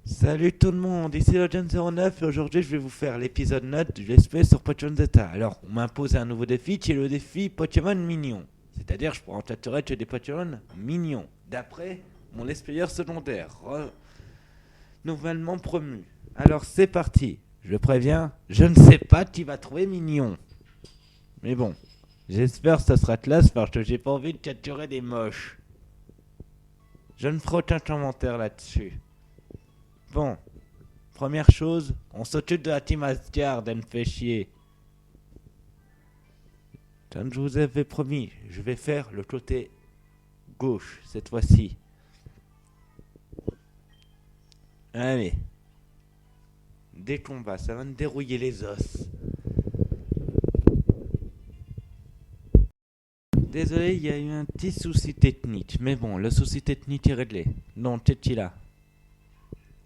Salut tout le monde, ici le John09 et aujourd'hui je vais vous faire l'épisode note du Let's Play sur Pokémon Zeta. Alors, on m'a imposé un nouveau défi qui est le défi Pokémon mignon. C'est-à-dire, je pourrais en capturer que des Pokémon mignons, d'après mon Let's Player secondaire, nouvellement promu. Alors, c'est parti. Je préviens, je ne sais pas qui va trouver mignon. Mais bon, j'espère que ça sera classe parce que j'ai pas envie de capturer des moches. Je ne ferai aucun commentaire là-dessus. Bon, première chose, on s'occupe de la team Asgard, elle me fait chier. Comme je vous avais promis, je vais faire le côté gauche cette fois-ci. Allez. Des combats, ça va me dérouiller les os. Désolé, il y a eu un petit souci technique. Mais bon, le souci technique est réglé. Donc, qu'est-ce qu'il a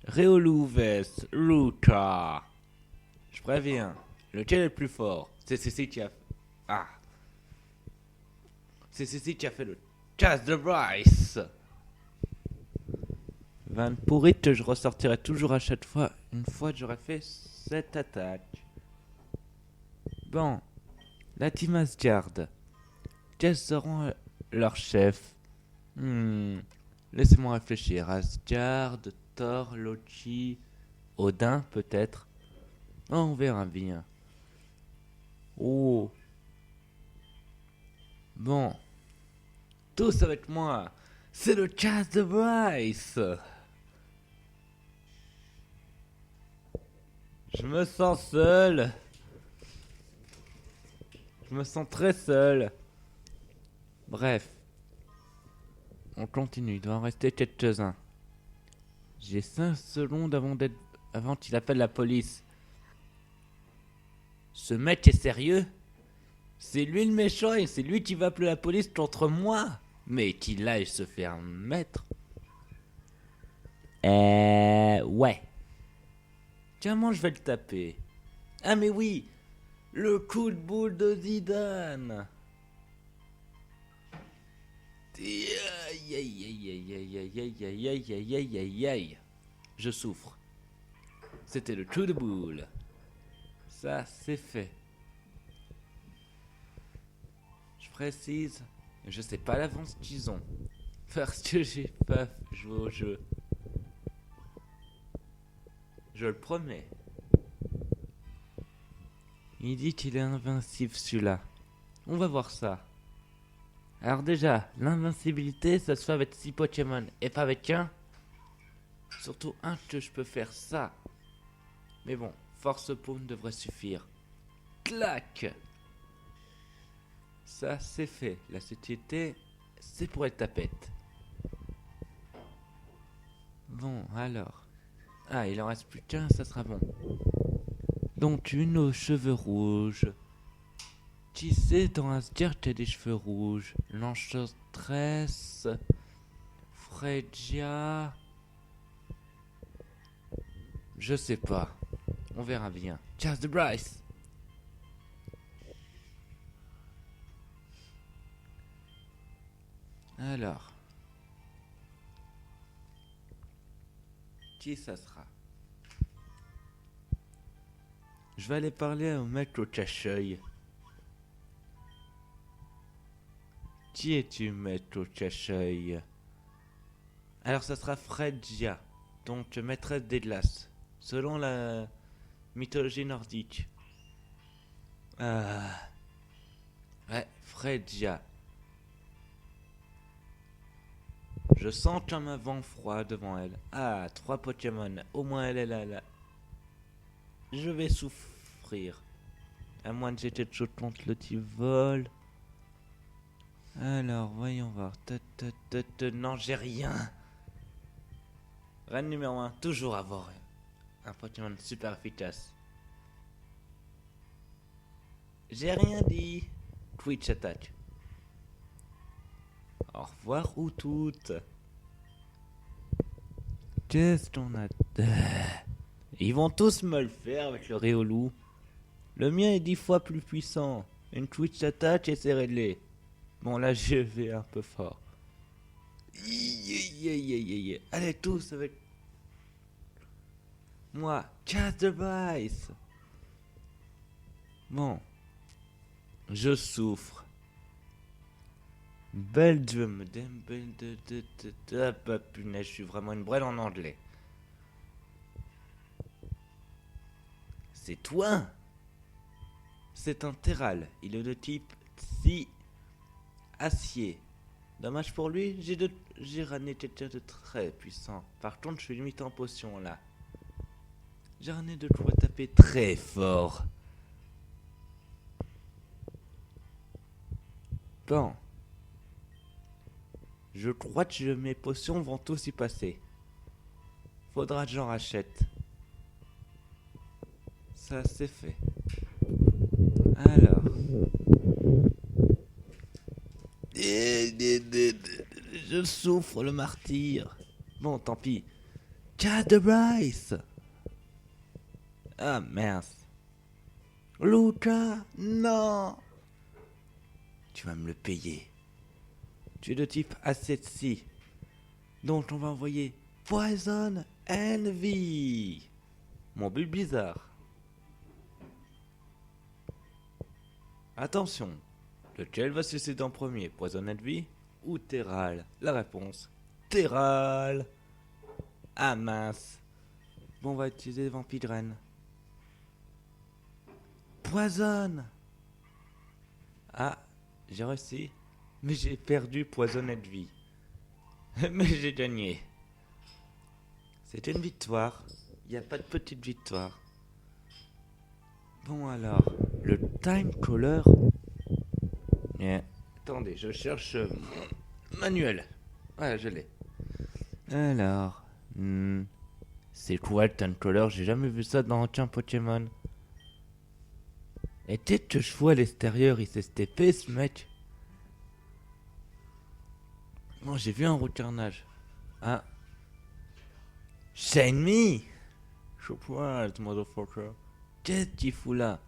Réoluves, Luca. Je préviens, lequel est le plus fort C'est ceci qui a... Ah. C'est ceci qui a fait le Chase de Bryce. Van pourri que je ressortirai toujours à chaque fois, une fois que j'aurai fait cette attaque. Bon, la team Asgard. Quels seront leurs chefs Laissez-moi réfléchir. Asgard, Thor, Loki, Odin peut-être. Oh, on verra bien. Oh. Bon. Tous avec moi. C'est le Chase de Bryce. Je me sens seul. Je me sens très seul. Bref. On continue, il doit en rester quelques-uns. J'ai 5 secondes avant qu'il appelle la police. Ce mec est sérieux? C'est lui le méchant et c'est lui qui va appeler la police contre moi? Mais qu'il aille se faire mettre. Ouais. Comment je vais le taper? Ah mais oui, le coup de boule de Zidane. Aïe aïe aïe aïe aïe aïe aïe aïe aïe aïe aïe aïe aïe. Je souffre. C'était le coup de boule. Ça, c'est fait. Je précise, je sais pas l'avance qu'ils ont. Parce que j'ai pas joué au jeu. Je le promets. Il dit qu'il est invincible celui-là. On va voir ça. Alors déjà, l'invincibilité, ça se fait avec 6 Pokémon et pas avec un. Surtout un que je peux faire ça. Mais bon, Force Paume devrait suffire. Clac. Ça, c'est fait. La société, c'est pour être tapette. Bon, alors. Ah, il en reste plus qu'un, ça sera bon. Donc, une aux cheveux rouges. Qui sait dans Asgard qui a des cheveux rouges? L'Enchantress. Fredia. Je sais pas. On verra bien. Chase de Bryce. Alors. Qui ça sera? Je vais aller parler au mec au cache-œil. Qui es-tu, mec au cache-œil? Alors ça sera Fredia, donc maîtresse des glaces, selon la mythologie nordique. Ah. Ouais, Fredia. Je sens comme un vent froid devant elle. Ah, 3 Pokémon. Au moins elle est là. Je vais souffrir. À moins que j'ai quelque chose contre le petit vol. Alors, voyons voir. Non, j'ai rien. Reine numéro 1, toujours avoir un Pokémon super efficace. J'ai rien dit. Twitch attaque. Au revoir ou toutes. Qu'est-ce qu'on a? Ils vont tous me le faire avec le Riolu. Le mien est 10 fois plus puissant. Une Twitch attaque et c'est réglé. Bon là je vais un peu fort. Allez tous avec Moi, Cast the Vice. Bon, je souffre. Belgium, punaise, je suis vraiment une brêle en anglais. C'est toi? C'est un terral. Il est de type Tsi acier. Dommage pour lui, j'ai ramené quelqu'un de très puissant. Par contre, je suis limite en potion là. J'ai ramené de quoi taper très fort. Bon. Je crois que mes potions vont tous y passer. Faudra que j'en rachète. Ça, c'est fait. Alors. Je souffre le martyr. Bon, tant pis. Cat de Bryce. Ah, mince. Luca, non. Tu vas me le payer. Tu es de type A7C. Donc on va envoyer Poison Envy. Mon but bizarre. Attention. Lequel va se suicider en premier, Poison Envy ou Terral? La réponse, Terral. Ah mince. Bon, on va utiliser Vampidren. Poison. Ah, j'ai réussi. Mais j'ai perdu Poison Envy. Mais j'ai gagné. C'est une victoire. Il n'y a pas de petite victoire. Bon alors, le Time Caller. Yeah. Attendez, je cherche mon manuel. Voilà, je l'ai. Alors, c'est quoi le Time Caller? J'ai jamais vu ça dans aucun Pokémon. Et peut-être que je vois à l'extérieur, il s'est STP ce mec. Bon, j'ai vu un recarnage. Ah. Shine me! Surprise, motherfucker. Qu'est-ce qu'il fout là?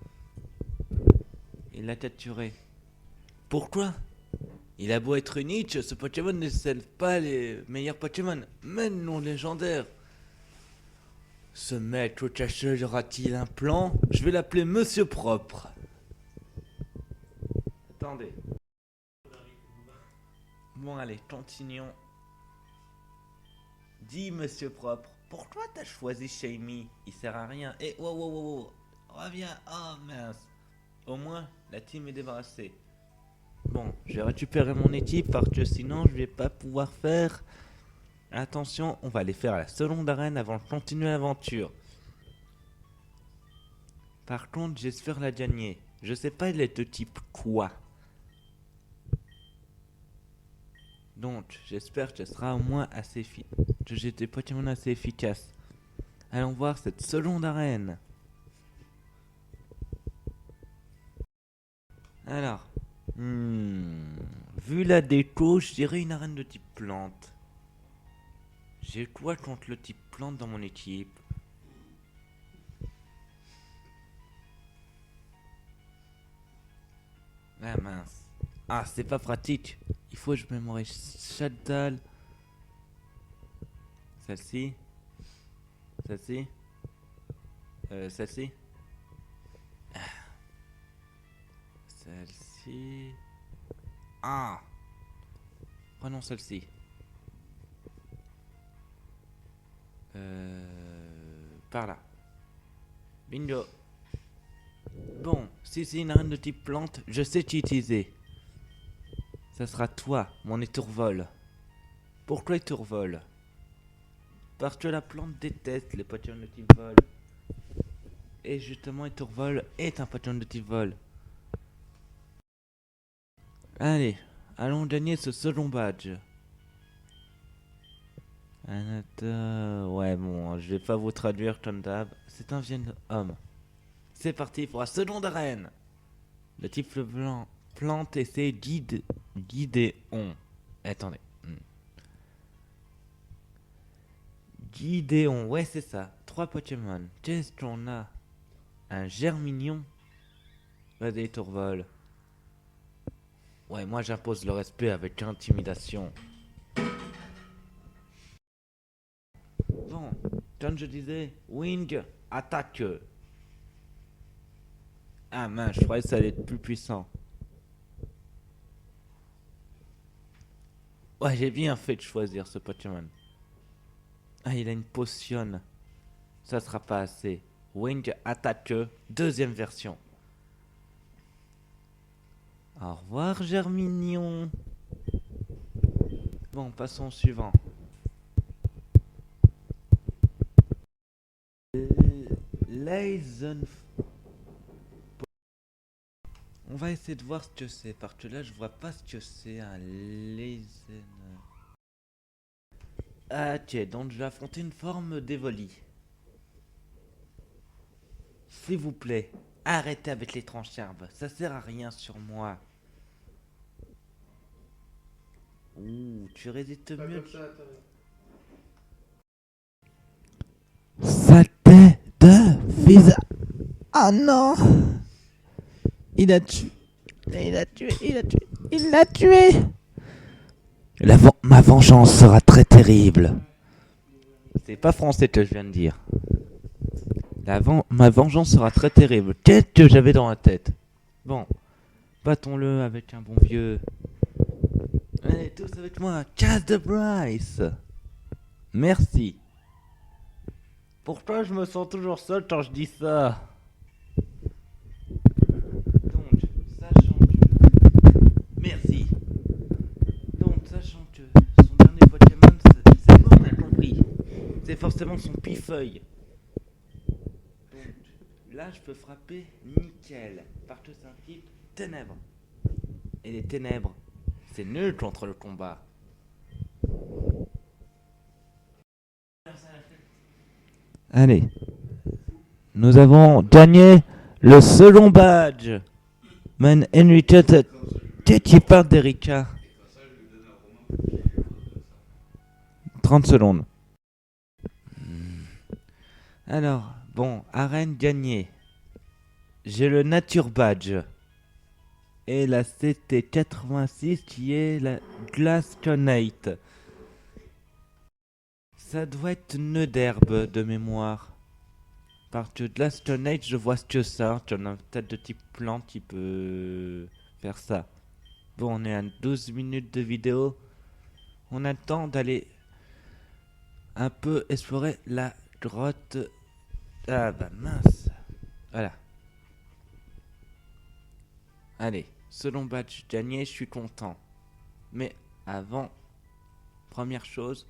Il l'a capturé. Pourquoi? Il a beau être unique, ce Pokémon ne scelle pas les meilleurs Pokémon, même non légendaires. Ce mec au cacheur aura-t-il un plan? Je vais l'appeler Monsieur Propre. Attendez. Bon allez, continuons. Dis Monsieur Propre, pourquoi t'as choisi Shamey? Il sert à rien. Et wow. Reviens. Oh mince. Au moins, la team est débarrassée. Bon, je vais récupérer mon équipe parce que sinon je vais pas pouvoir faire. Attention, on va aller faire la seconde arène avant de continuer l'aventure. Par contre, j'espère la gagner. Je sais pas, il est de type quoi. Donc, j'espère que ce sera au moins assez efficace. Que j'ai des Pokémon assez efficaces. Allons voir cette seconde arène. Alors, vu la déco, je dirais une arène de type plante. J'ai quoi contre le type plante dans mon équipe? Ah mince. Ah, c'est pas pratique. Il faut que je mémorise chaque dalle. Celle-ci. Celle-ci. Celle-ci. Celle-ci. Ah. Prenons celle-ci. Par là. Bingo. Bon, si c'est une arène de type plante, je sais t'y utiliser. Ça sera toi, mon étourvol. Pourquoi étourvol? Parce que la plante déteste les Pokémon de type vol. Et justement, étourvol est un Pokémon de type vol. Allez, allons gagner ce second badge. Ouais, bon, je vais pas vous traduire comme d'hab. C'est un vieil homme. C'est parti pour la seconde arène. Le type blanc plante et c'est Guidéon. Attendez. Guidéon, ouais, c'est ça. 3 Pokémon. Qu'est-ce qu'on a? Un Germignon. Vas-y, Tourvol. Ouais, moi j'impose le respect avec intimidation. Bon, Comme je disais, Wing, attaque. Ah mince, je croyais que ça allait être plus puissant. Ouais, j'ai bien fait de choisir ce Pokémon. Ah, il a une potion. Ça sera pas assez. Wing, attaque. Deuxième version. Au revoir, Germignon. Bon, passons au suivant. Lazen. On va essayer de voir ce que c'est, parce que là je vois pas ce que c'est un Lazen. Ah, ok, donc je vais affronter une forme d'Evoli. S'il vous plaît, arrêtez avec les trancherbes, ça sert à rien sur moi. Ouh, tu résistes mieux. Saleté de fils. Ah non. Il a tué. Il a tué. Il a tué. Il l'a tué. Ma vengeance sera très terrible. C'est pas français que je viens de dire. Ma vengeance sera très terrible. Qu'est-ce que j'avais dans la tête? Bon, battons-le avec un bon vieux. Allez, tous avec moi. Casse de Bryce. Merci. Pourquoi je me sens toujours seul quand je dis ça? Donc, sachant que... Merci. Donc, sachant que son dernier Pokémon, c'est bon, on a compris. C'est forcément son pifeuille. Donc, là, je peux frapper nickel. Parce que c'est un type ténèbres. Et les ténèbres, c'est nul contre le combat. Allez. Nous avons gagné le second badge. Man, Enrica, tu parles d'Erika. 30 secondes. Alors, bon, arène gagnée. J'ai le Nature Badge. Et la CT86 qui est la Glastonate. Ça doit être nœud d'herbe de mémoire. Parce que Glastonate, je vois ce que ça. Tu as peut-être de type plante qui peut faire ça. Bon, on est à 12 minutes de vidéo. On a le temps d'aller un peu explorer la grotte. Ah bah mince. Voilà. Allez, selon badge gagné, je suis content. Mais avant, première chose,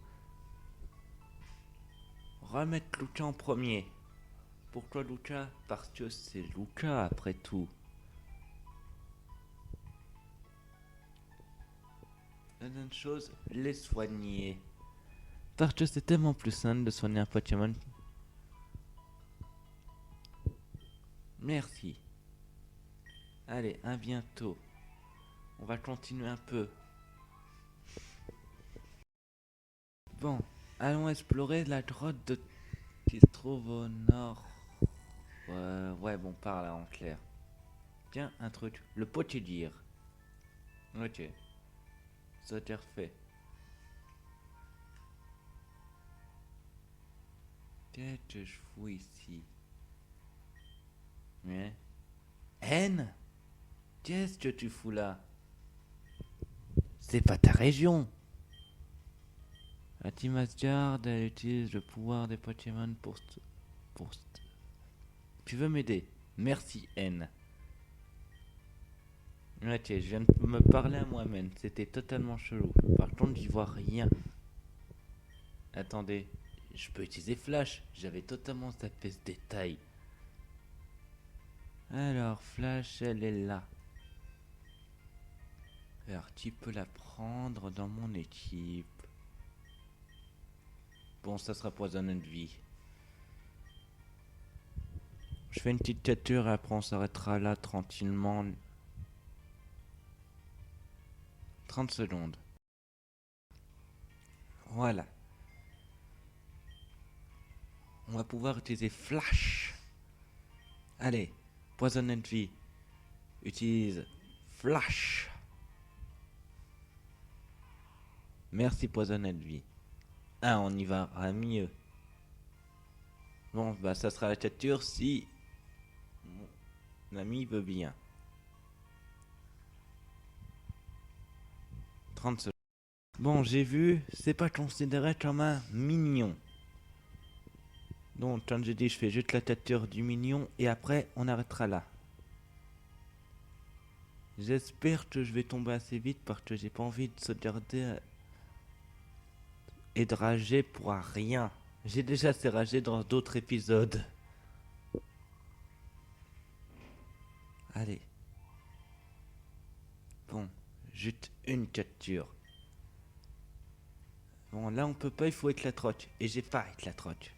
remettre Luca en premier. Pourquoi Luca? Parce que c'est Luca après tout. Deuxième chose, les soigner. Parce que c'est tellement plus simple de soigner un Pokémon. Merci. Allez, à bientôt. On va continuer un peu. Bon, allons explorer la grotte qui se trouve au nord. Ouais, bon, par là en clair. Tiens, un truc. Le potier. Ok. Ça a été refait. Qu'est-ce que je fous ici? Mais... Haine? Qu'est-ce que tu fous là? C'est pas ta région. La Team Asgard, elle utilise le pouvoir des Pokémon pour... Tu veux m'aider? Merci, N. Ok, je viens de me parler à moi-même. C'était totalement chelou. Par contre, j'y vois rien. Attendez, je peux utiliser Flash. J'avais totalement zappé ce détail. Alors, Flash, elle est là. Alors, tu peux la prendre dans mon équipe. Bon, ça sera poisonné de vie. Je fais une petite capture et après on s'arrêtera là tranquillement. 30 secondes. Voilà. On va pouvoir utiliser Flash. Allez, poisonné de vie. Utilise Flash. Merci poisonné de vie. Ah, on y va à mieux. Bon, bah ça sera la capture si mon ami veut bien. 30 secondes. Bon, j'ai vu, c'est pas considéré comme un mignon. Donc, comme j'ai dit, je fais juste la capture du mignon et après, on arrêtera là. J'espère que je vais tomber assez vite parce que j'ai pas envie de sauvegarder et de rager pour rien. J'ai déjà assez ragé dans d'autres épisodes. Allez. Bon, juste une capture. Bon, là on peut pas, il faut être la troc. Et j'ai pas être la troc.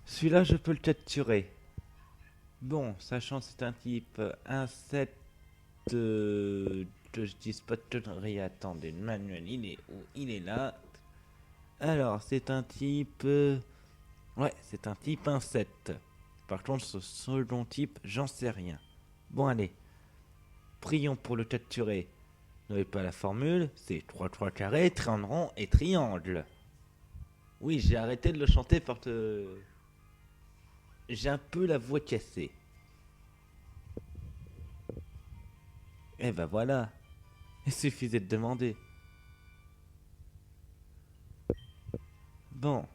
Celui-là, je peux le capturer. Bon, sachant que c'est un type 1.7 que je dise pas de conneries. Attendez, le manuel, il est où? Il est là. Alors, c'est un type... ouais, c'est un type 1.7. Par contre, ce second type, j'en sais rien. Bon, allez. Prions pour le capturer. N'oubliez pas la formule, c'est 3 carrés, triangle rond et triangle. Oui, j'ai arrêté de le chanter parce que j'ai un peu la voix cassée. Eh ben voilà, il suffisait de demander. Bon,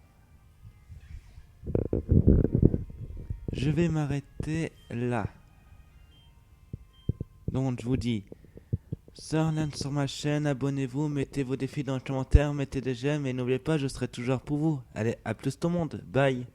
je vais m'arrêter là. Donc je vous dis, Sorland sur ma chaîne, abonnez-vous, mettez vos défis dans les commentaires, mettez des j'aime et n'oubliez pas, je serai toujours pour vous. Allez, à plus tout le monde, bye.